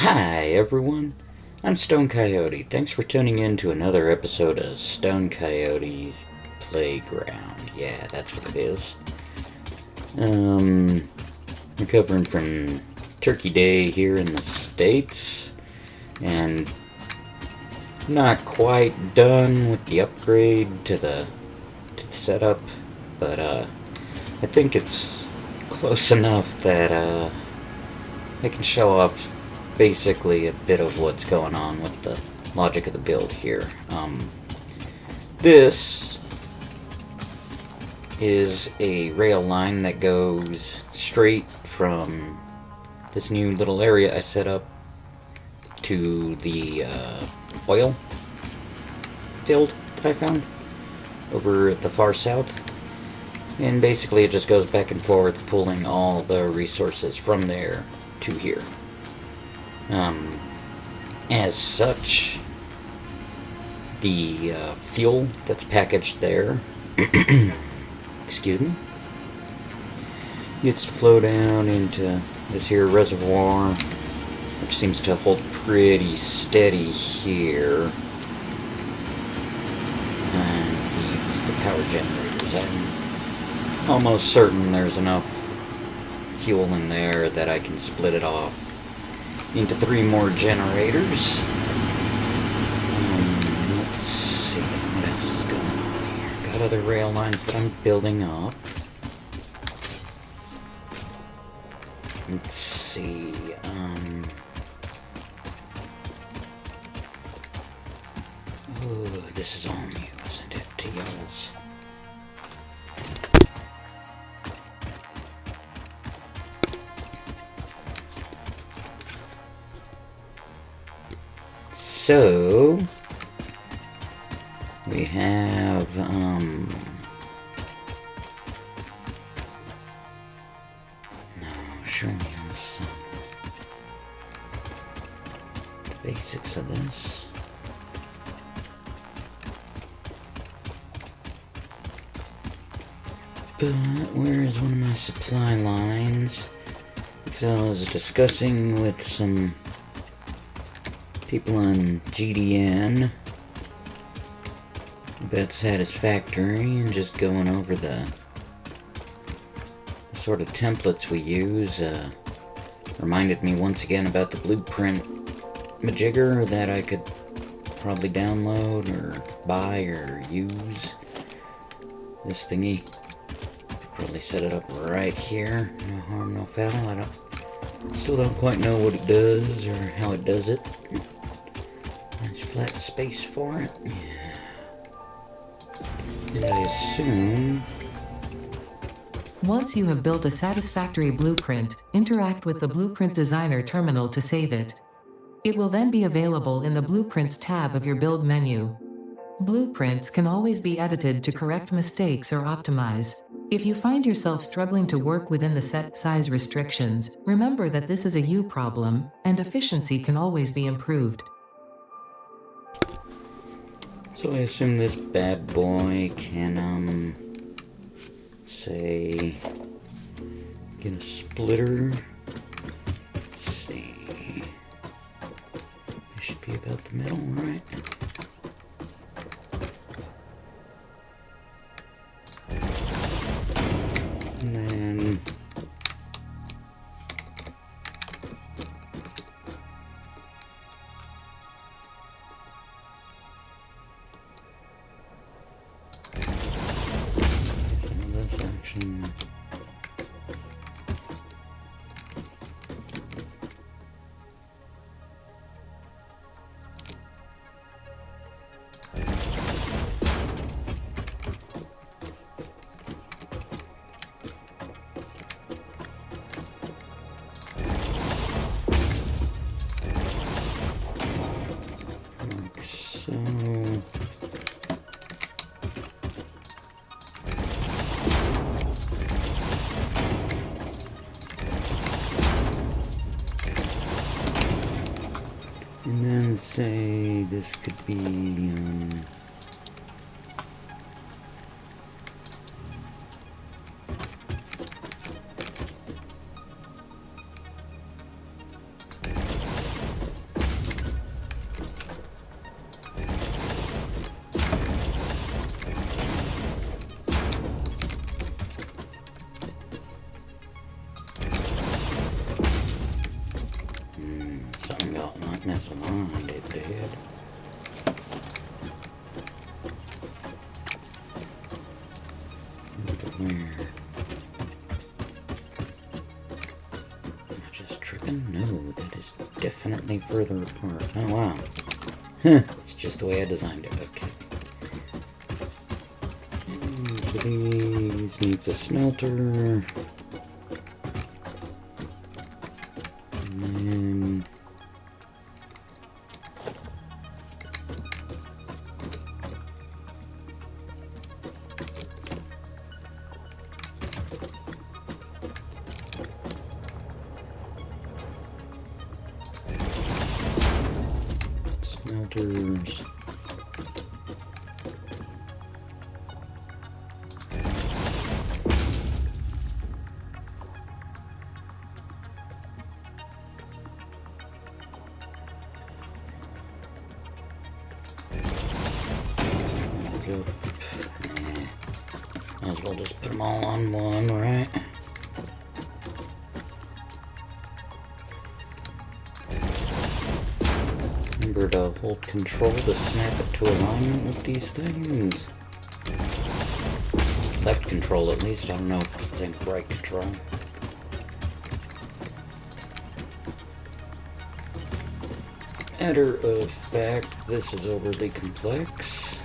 Hi everyone, I'm Stone Coyote. Thanks for tuning in to another episode of Stone Coyote's Playground. Yeah, that's what it is. Recovering from Turkey Day here in the States, and not quite done with the upgrade to the setup, but I think it's close enough that I can show off basically a bit of what's going on with the logic of the build here. This is a rail line that goes straight from this new little area I set up to the oil field that I found over at the far south. And basically it just goes back and forth, pulling all the resources from there to here. As such, the fuel that's packaged there, excuse me, gets to flow down into this here reservoir, which seems to hold pretty steady here, and feeds the power generators. I'm almost certain there's enough fuel in there that I can split it off into 3 more generators. Let's see what else is going on here. Got other rail lines that I'm building up. Let's see. Oh, this is all new, isn't it, to y'alls? So, we have, no, show me some the basics of this. But where is one of my supply lines? Because I was discussing with some people on GDN about Satisfactory and just going over the sort of templates we use. Reminded me once again about the blueprint majigger that I could probably download or buy or use. This thingy, probably set it up right here. No harm, no foul. Still don't quite know what it does or how it does it. Nice flat space for it. Yeah. And I assume... Once you have built a satisfactory blueprint, interact with the Blueprint Designer terminal to save it. It will then be available in the Blueprints tab of your build menu. Blueprints can always be edited to correct mistakes or optimize. If you find yourself struggling to work within the set size restrictions, remember that this is a you problem, and efficiency can always be improved. So I assume this bad boy can, say, get a splitter. Let's see. It should be about the middle, right? And then this action. And then say this could be That's mine, it did. Where? Am I just tripping? No, that is definitely further apart. Oh, wow. It's just the way I designed it. Okay. Each of these needs a smelter. And then... smelters. Might as well just put them all on one, right? Remember to hold control to snap it to alignment with these things. Left control at least, I don't know if it's the same right control. Matter of fact, this is overly complex.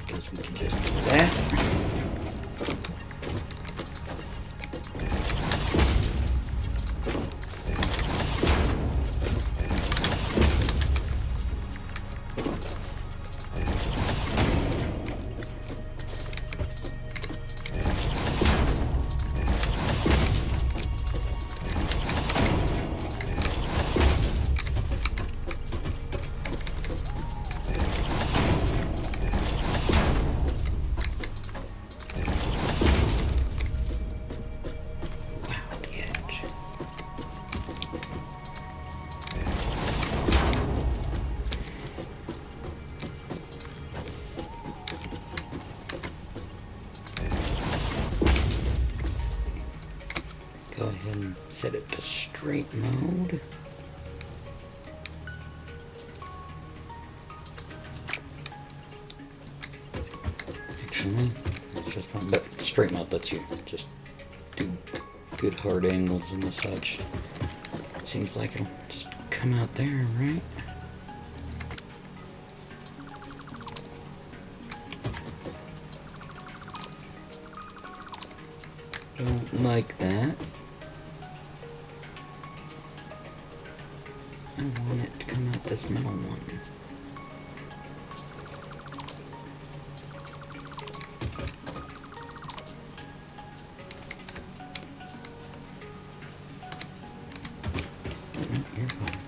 Because we can just do that. Go ahead and set it to straight mode. Actually, it's just fine, but straight mode lets you just do good hard angles and such. Seems like it'll just come out there, right? Don't like that. I want it to come out this middle one. You're fine.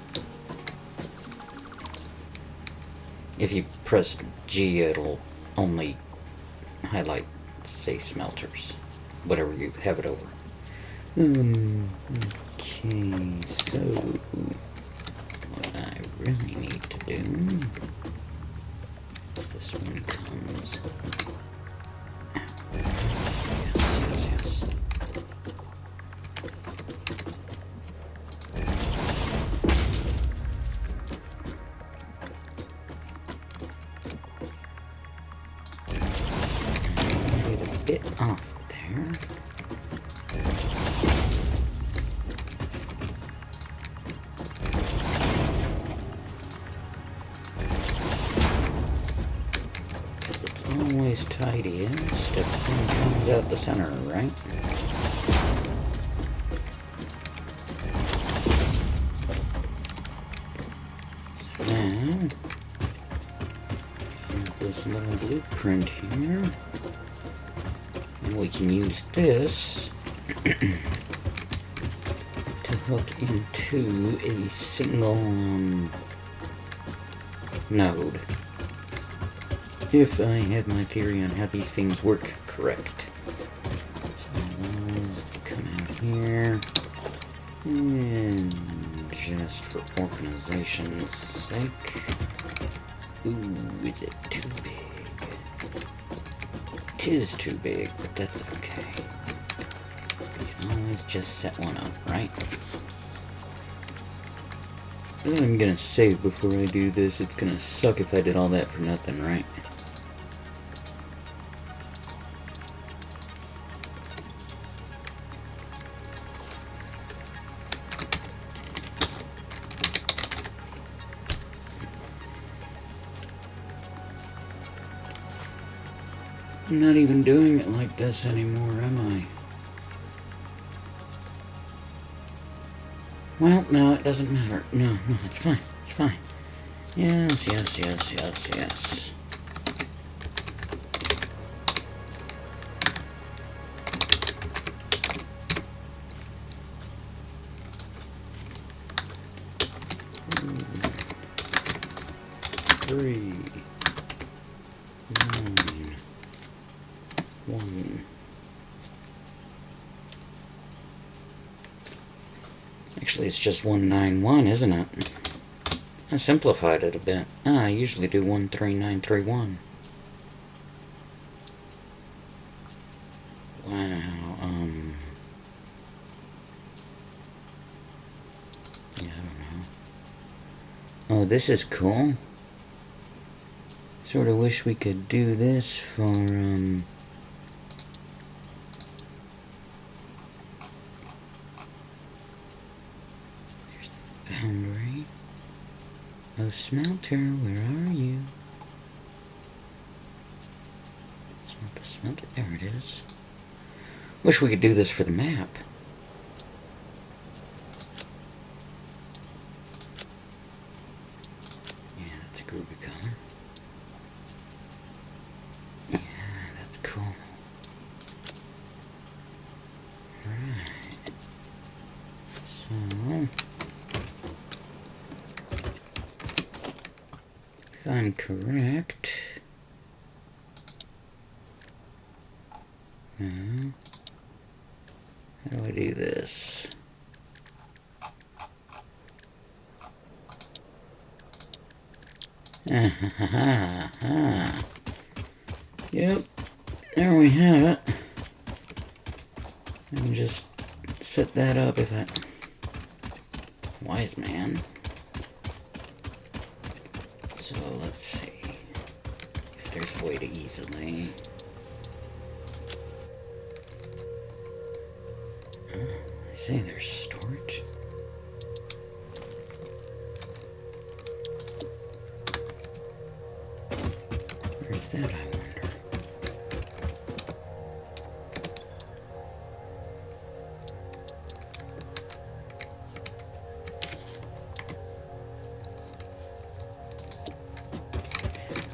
If you press G, it'll only highlight, say, smelters. Whatever you have it over. Okay, so what I really need to do is this one comes out. Yes. Get a bit off there. Always tidiest if one comes out the center, right? So now, this little blueprint here, and we can use this to hook into a single node. If I have my theory on how these things work correct. So those come out here. And just for organization's sake. Ooh, is it too big? It is too big, but that's okay. We can always just set one up, right? I'm gonna save before I do this. It's gonna suck if I did all that for nothing, right? I'm not even doing it like this anymore, am I? Well, no, it doesn't matter. No, it's fine. It's fine. Yes. 3, 9, 1. Actually, it's just 191, isn't it? I simplified it a bit. I usually do 13931. Wow, yeah, I don't know. Oh, this is cool. Sort of wish we could do this for, There's the boundary. Oh, smelter, where are you? It's not the smelter. There it is. Wish we could do this for the map. Yeah, that's a groovy color. Yeah, that's cool. Alright. So, if I'm correct... No. How do I do this? Yep, there we have it. I can just set that up if I... Wise man. So let's see if there's a way to easily... I say there's storage. Where's that, I wonder?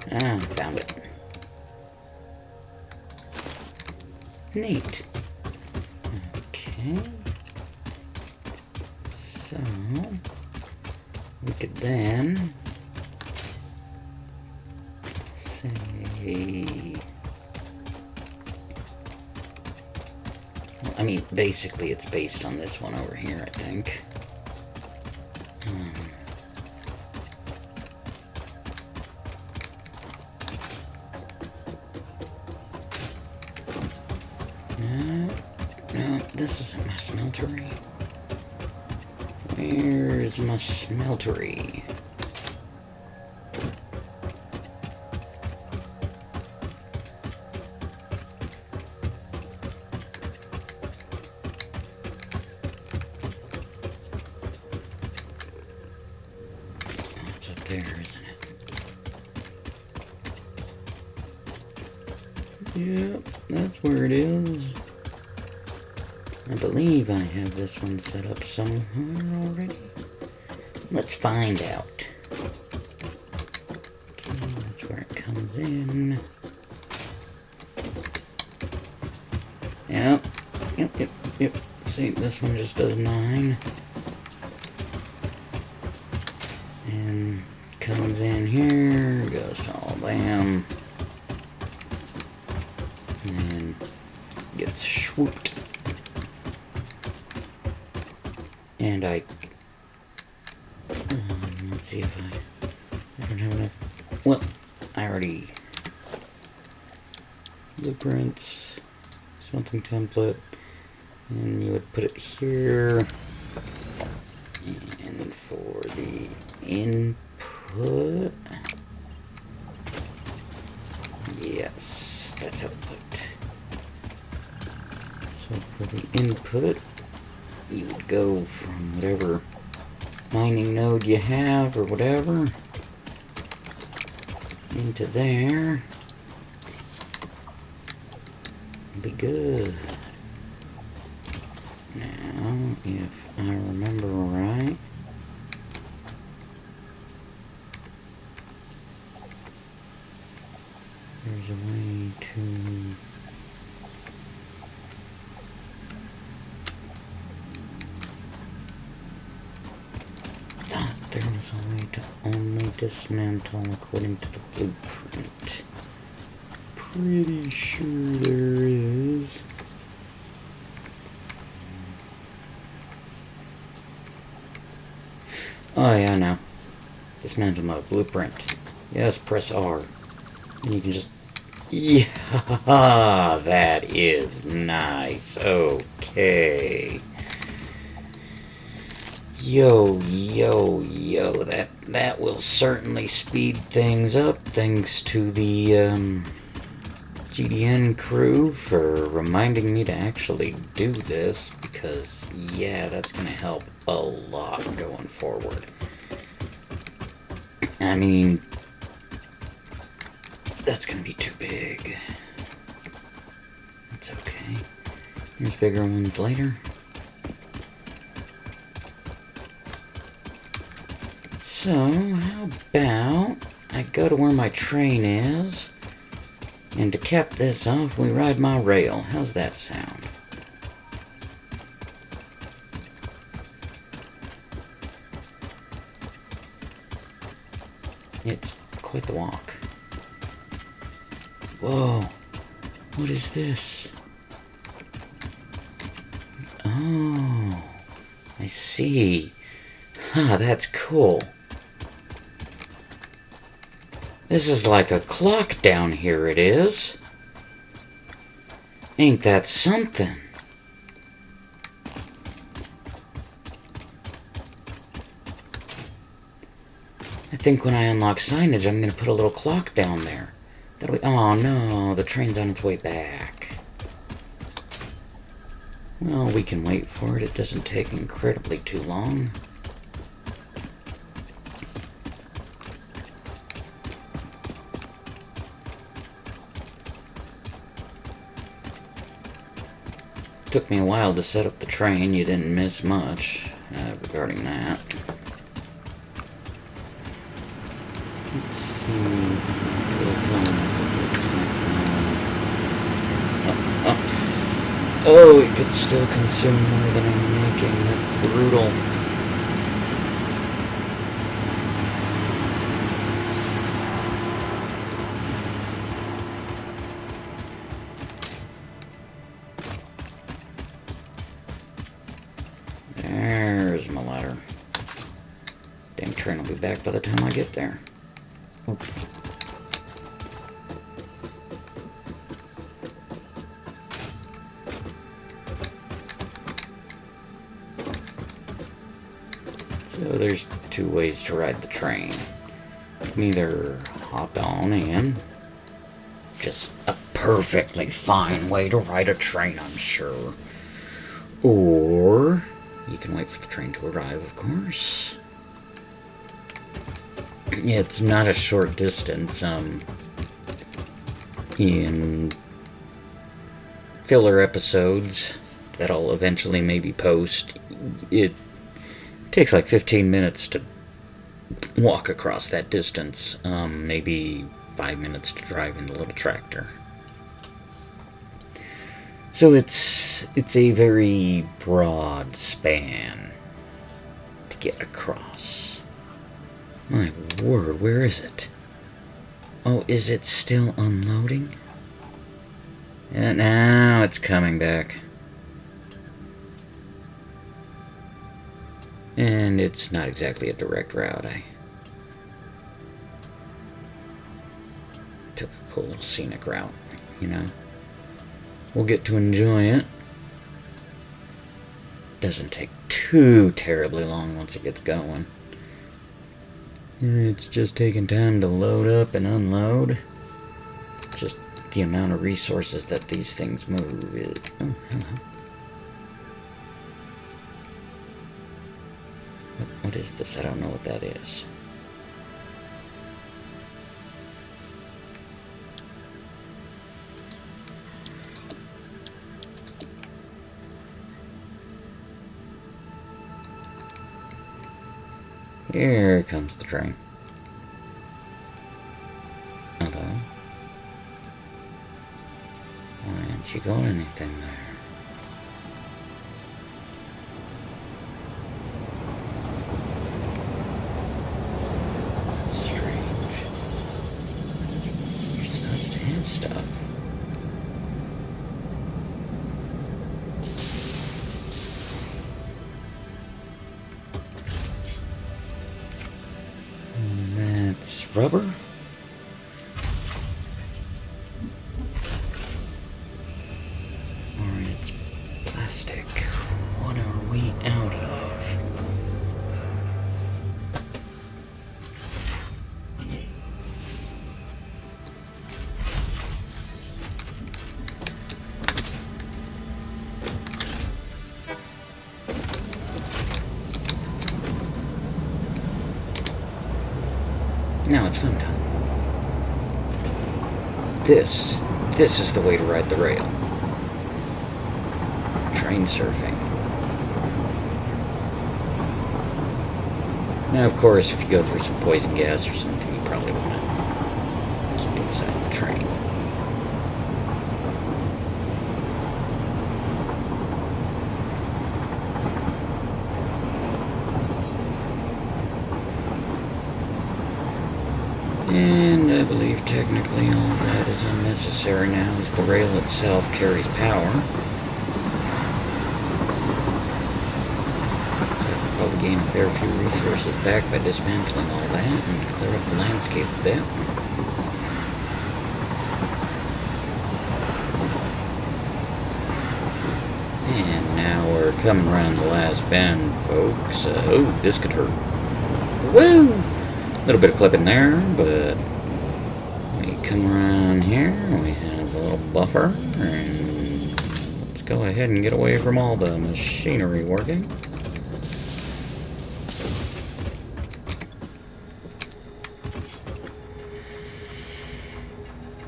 Ah, found it. Neat. Okay. So, we could then say... Well, I mean, basically it's based on this one over here, I think. No, this isn't my smeltery. Where's my smeltery? Oh, it's up there, isn't it? Yep, that's where it is. I believe I have this one set up somewhere already. Let's find out. Okay, that's where it comes in. Yep. See, this one just does 9. And comes in here, goes to all them. And gets swooped. And let's see if I don't have enough. Well, I already blueprints, something template, and you would put it here. And for the input, yes, that's how it looked. So for the input, you would go from whatever mining node you have or whatever into there. Be good. Now, if I remember right, there's a way to there was a way to only dismantle according to the blueprint. Pretty sure there is. Oh yeah, now. Dismantle my blueprint. Yes, press R. And you can just... Yeah, that is nice. Okay. Yo, that will certainly speed things up. Thanks to the GDN crew for reminding me to actually do this, because yeah, that's gonna help a lot going forward. I mean, that's gonna be too big. That's okay. There's bigger ones later. So, how about I go to where my train is, and to cap this off, we ride my rail. How's that sound? It's quite the walk. Whoa, what is this? Oh, I see. Huh, that's cool. This is like a clock down here, it is. Ain't that something? I think when I unlock signage, I'm gonna put a little clock down there. That'll be... Oh no, the train's on its way back. Well, we can wait for it. It doesn't take incredibly too long. Took me a while to set up the train. You didn't miss much regarding that. Let's see. Oh, it could still consume more than I'm making. That's brutal. There's my ladder. Damn train will be back by the time I get there. Oops. So there's two ways to ride the train. You can either hop on in. Just a perfectly fine way to ride a train, I'm sure. Or you can wait for the train to arrive, of course. It's not a short distance. In filler episodes that I'll eventually maybe post, it takes like 15 minutes to walk across that distance. Maybe 5 minutes to drive in the little tractor. So it's a very broad span to get across. My word, where is it? Oh, is it still unloading? And now it's coming back. And it's not exactly a direct route. I took a cool little scenic route, you know. We'll get to enjoy it. Doesn't take too terribly long once it gets going. It's just taking time to load up and unload. Just the amount of resources that these things move is... Oh, hello. What is this? I don't know what that is. Here comes the train. Hello? Why haven't you got anything there? That's strange. You're supposed to have stuff. That's rubber? Or it's plastic. What are we out of? Now it's fun time. This is the way to ride the rail. Train surfing. Now, of course, if you go through some poison gas or something, you probably want to keep inside the train. And I believe technically all that is unnecessary now, as the rail itself carries power. So I could probably gain a fair few resources back by dismantling all that and clear up the landscape a bit. And now we're coming around the last bend, folks. Oh, this could hurt. Woo! A little bit of clipping there, but we come around here, we have a little buffer, and let's go ahead and get away from all the machinery working.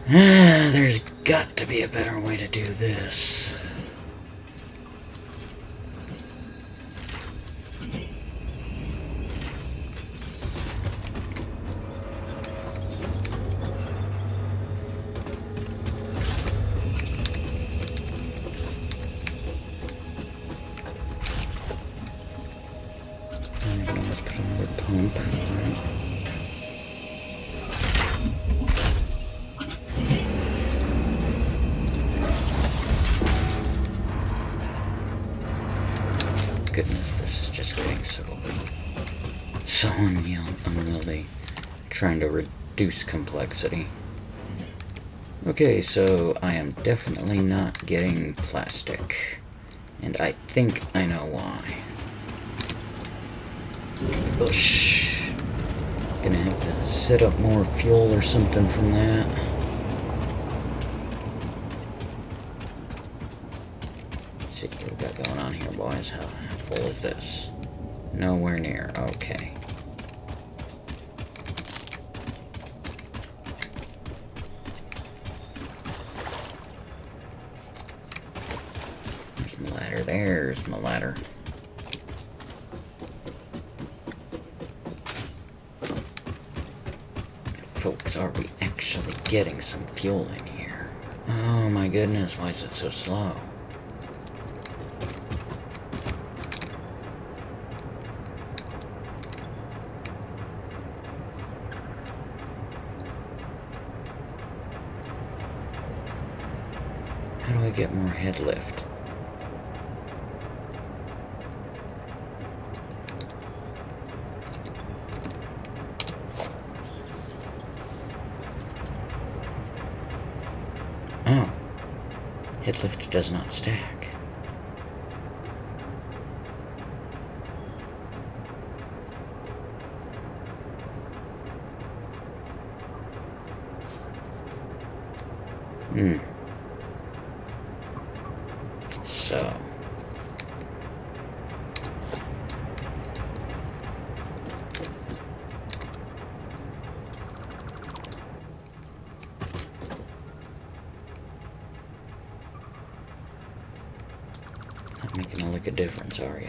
There's got to be a better way to do this. Let's put another pump. Right. Goodness, this is just getting so unwieldy. Trying to reduce complexity. Okay, so I am definitely not getting plastic. And I think I know why. Oosh. Gonna have to set up more fuel or something from that. Let's see what we got going on here, boys. How full is this? Nowhere near. Okay. There's my ladder. There's my ladder. Folks, are we actually getting some fuel in here? Oh my goodness, why is it so slow? How do I get more head lift? Oh, head lift does not stack. So. Not making a lick of difference, are ya?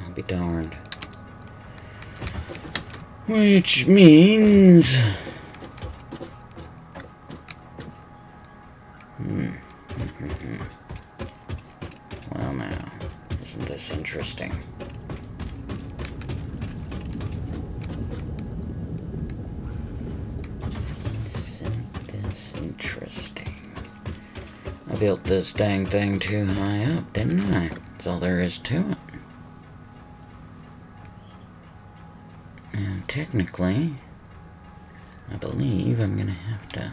I'll be darned. Which means... Well now, isn't this interesting? Isn't this interesting? I built this dang thing too high up, didn't I? That's all there is to it. Now, technically, I believe I'm gonna have to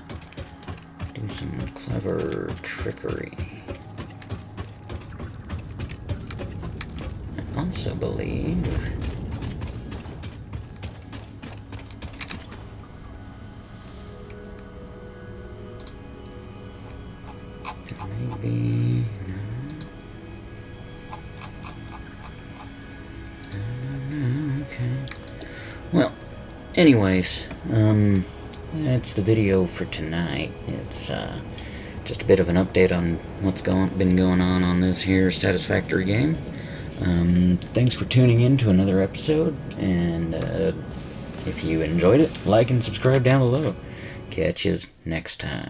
do some clever trickery. I also believe there may be... No, okay. Well, anyways, that's the video for tonight. It's just a bit of an update on what's been going on this here Satisfactory game. Thanks for tuning in to another episode, and if you enjoyed it, like and subscribe down below. Catch yous next time.